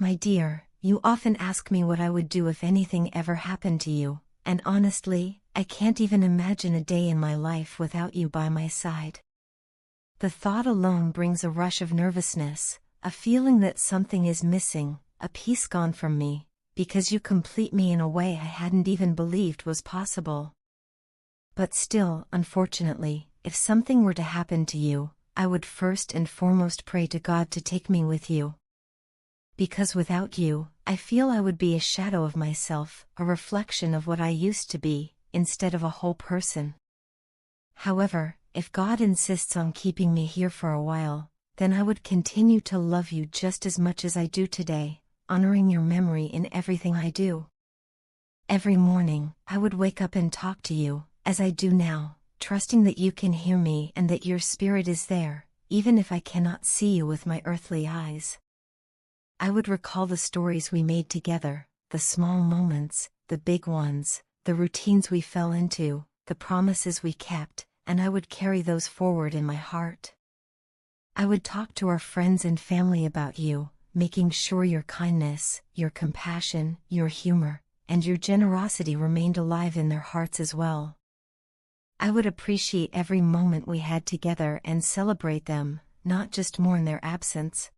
My dear, you often ask me what I would do if anything ever happened to you, and honestly, I can't even imagine a day in my life without you by my side. The thought alone brings a rush of nervousness, a feeling that something is missing, a piece gone from me, because you complete me in a way I hadn't even believed was possible. But still, unfortunately, if something were to happen to you, I would first and foremost pray to God to take me with you. Because without you, I feel I would be a shadow of myself, a reflection of what I used to be, instead of a whole person. However, if God insists on keeping me here for a while, then I would continue to love you just as much as I do today, honoring your memory in everything I do. Every morning, I would wake up and talk to you, as I do now, trusting that you can hear me and that your spirit is there, even if I cannot see you with my earthly eyes. I would recall the stories we made together, the small moments, the big ones, the routines we fell into, the promises we kept, and I would carry those forward in my heart. I would talk to our friends and family about you, making sure your kindness, your compassion, your humor, and your generosity remained alive in their hearts as well. I would appreciate every moment we had together and celebrate them, not just mourn their absence.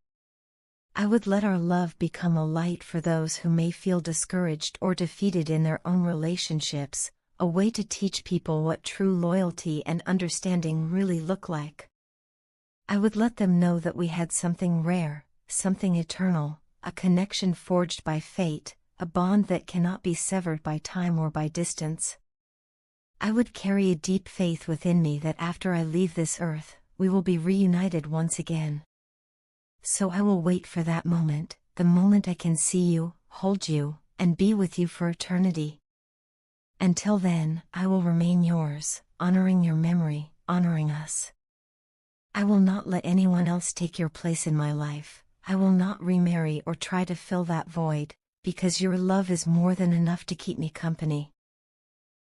I would let our love become a light for those who may feel discouraged or defeated in their own relationships, a way to teach people what true loyalty and understanding really look like. I would let them know that we had something rare, something eternal, a connection forged by fate, a bond that cannot be severed by time or by distance. I would carry a deep faith within me that after I leave this earth, we will be reunited once again. So I will wait for that moment, the moment I can see you, hold you, and be with you for eternity. Until then, I will remain yours, honoring your memory, honoring us. I will not let anyone else take your place in my life. I will not remarry or try to fill that void, because your love is more than enough to keep me company.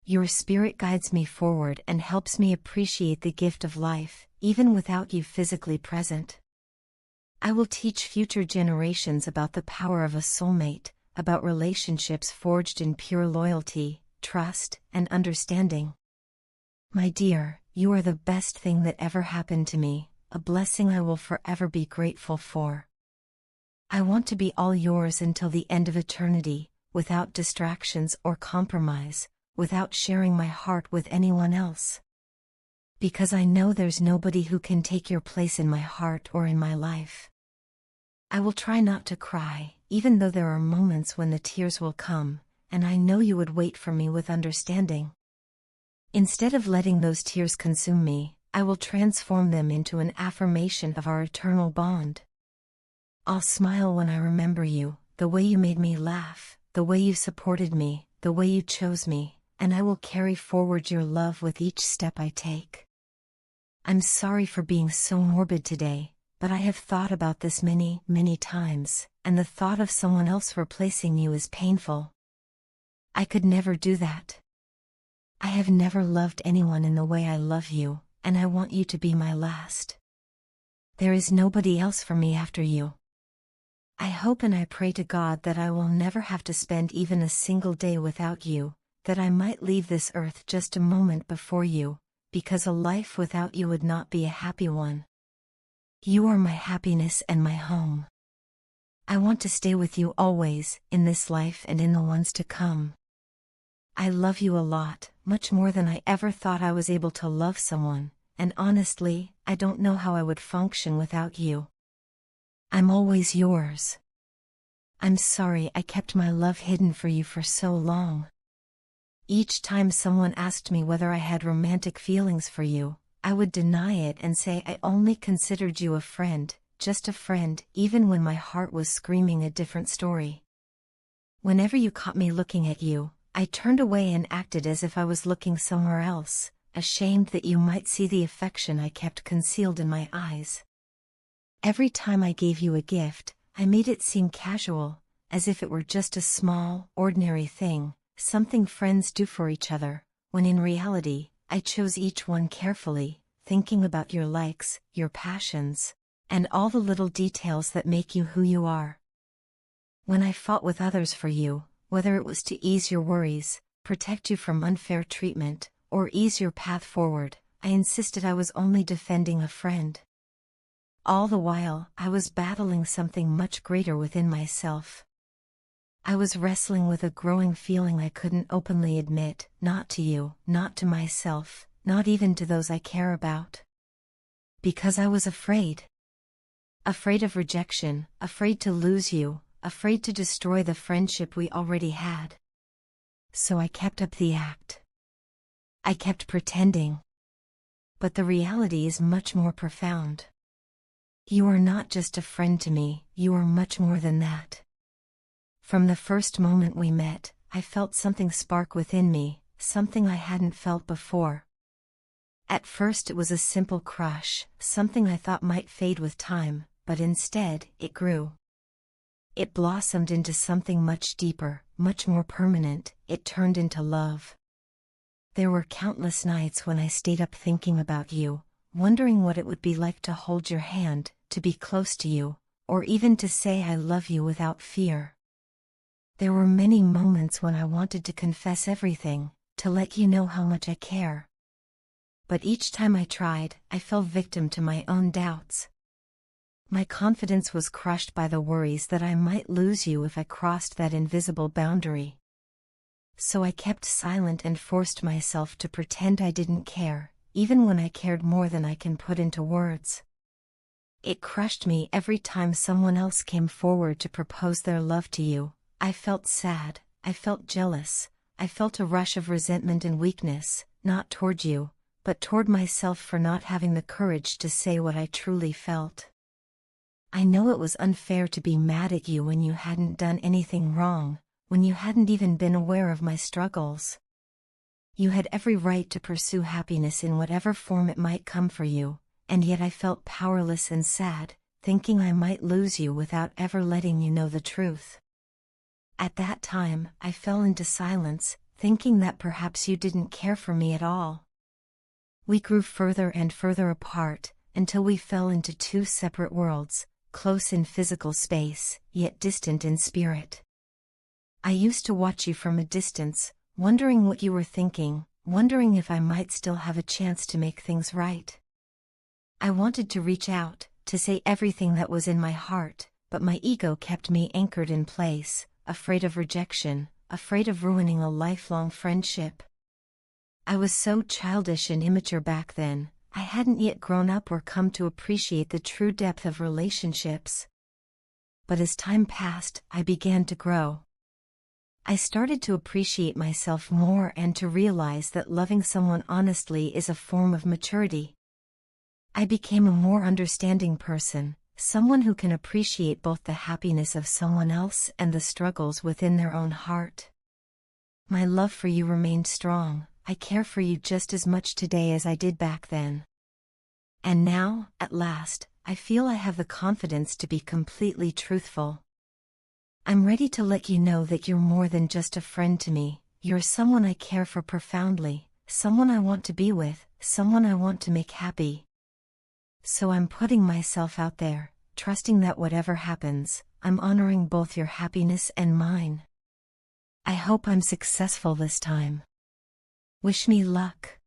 Your spirit guides me forward and helps me appreciate the gift of life, even without you physically present. I will teach future generations about the power of a soulmate, about relationships forged in pure loyalty, trust, and understanding. My dear, you are the best thing that ever happened to me, a blessing I will forever be grateful for. I want to be all yours until the end of eternity, without distractions or compromise, without sharing my heart with anyone else. Because I know there's nobody who can take your place in my heart or in my life. I will try not to cry, even though there are moments when the tears will come, and I know you would wait for me with understanding. Instead of letting those tears consume me, I will transform them into an affirmation of our eternal bond. I'll smile when I remember you, the way you made me laugh, the way you supported me, the way you chose me, and I will carry forward your love with each step I take. I'm sorry for being so morbid today, but I have thought about this many, many times, and the thought of someone else replacing you is painful. I could never do that. I have never loved anyone in the way I love you, and I want you to be my last. There is nobody else for me after you. I hope and I pray to God that I will never have to spend even a single day without you, that I might leave this earth just a moment before you, because a life without you would not be a happy one. You are my happiness and my home. I want to stay with you always, in this life and in the ones to come. I love you a lot, much more than I ever thought I was able to love someone, and honestly, I don't know how I would function without you. I'm always yours. I'm sorry I kept my love hidden for you for so long. Each time someone asked me whether I had romantic feelings for you, I would deny it and say I only considered you a friend, just a friend, even when my heart was screaming a different story. Whenever you caught me looking at you, I turned away and acted as if I was looking somewhere else, ashamed that you might see the affection I kept concealed in my eyes. Every time I gave you a gift, I made it seem casual, as if it were just a small, ordinary thing, something friends do for each other, when in reality, I chose each one carefully, thinking about your likes, your passions, and all the little details that make you who you are. When I fought with others for you, whether it was to ease your worries, protect you from unfair treatment, or ease your path forward, I insisted I was only defending a friend. All the while, I was battling something much greater within myself. I was wrestling with a growing feeling I couldn't openly admit, not to you, not to myself, not even to those I care about. Because I was afraid. Afraid of rejection, afraid to lose you, afraid to destroy the friendship we already had. So I kept up the act. I kept pretending. But the reality is much more profound. You are not just a friend to me, you are much more than that. From the first moment we met, I felt something spark within me, something I hadn't felt before. At first it was a simple crush, something I thought might fade with time, but instead, it grew. It blossomed into something much deeper, much more permanent. It turned into love. There were countless nights when I stayed up thinking about you, wondering what it would be like to hold your hand, to be close to you, or even to say I love you without fear. There were many moments when I wanted to confess everything, to let you know how much I care. But each time I tried, I fell victim to my own doubts. My confidence was crushed by the worries that I might lose you if I crossed that invisible boundary. So I kept silent and forced myself to pretend I didn't care, even when I cared more than I can put into words. It crushed me every time someone else came forward to propose their love to you. I felt sad, I felt jealous, I felt a rush of resentment and weakness, not toward you, but toward myself for not having the courage to say what I truly felt. I know it was unfair to be mad at you when you hadn't done anything wrong, when you hadn't even been aware of my struggles. You had every right to pursue happiness in whatever form it might come for you, and yet I felt powerless and sad, thinking I might lose you without ever letting you know the truth. At that time, I fell into silence, thinking that perhaps you didn't care for me at all. We grew further and further apart, until we fell into two separate worlds, close in physical space, yet distant in spirit. I used to watch you from a distance, wondering what you were thinking, wondering if I might still have a chance to make things right. I wanted to reach out, to say everything that was in my heart, but my ego kept me anchored in place, afraid of rejection, afraid of ruining a lifelong friendship. I was so childish and immature back then. I hadn't yet grown up or come to appreciate the true depth of relationships. But as time passed, I began to grow. I started to appreciate myself more and to realize that loving someone honestly is a form of maturity. I became a more understanding person, someone who can appreciate both the happiness of someone else and the struggles within their own heart. My love for you remained strong. I care for you just as much today as I did back then. And now, at last, I feel I have the confidence to be completely truthful. I'm ready to let you know that you're more than just a friend to me. You're someone I care for profoundly, someone I want to be with, someone I want to make happy. So I'm putting myself out there, trusting that whatever happens, I'm honoring both your happiness and mine. I hope I'm successful this time. Wish me luck.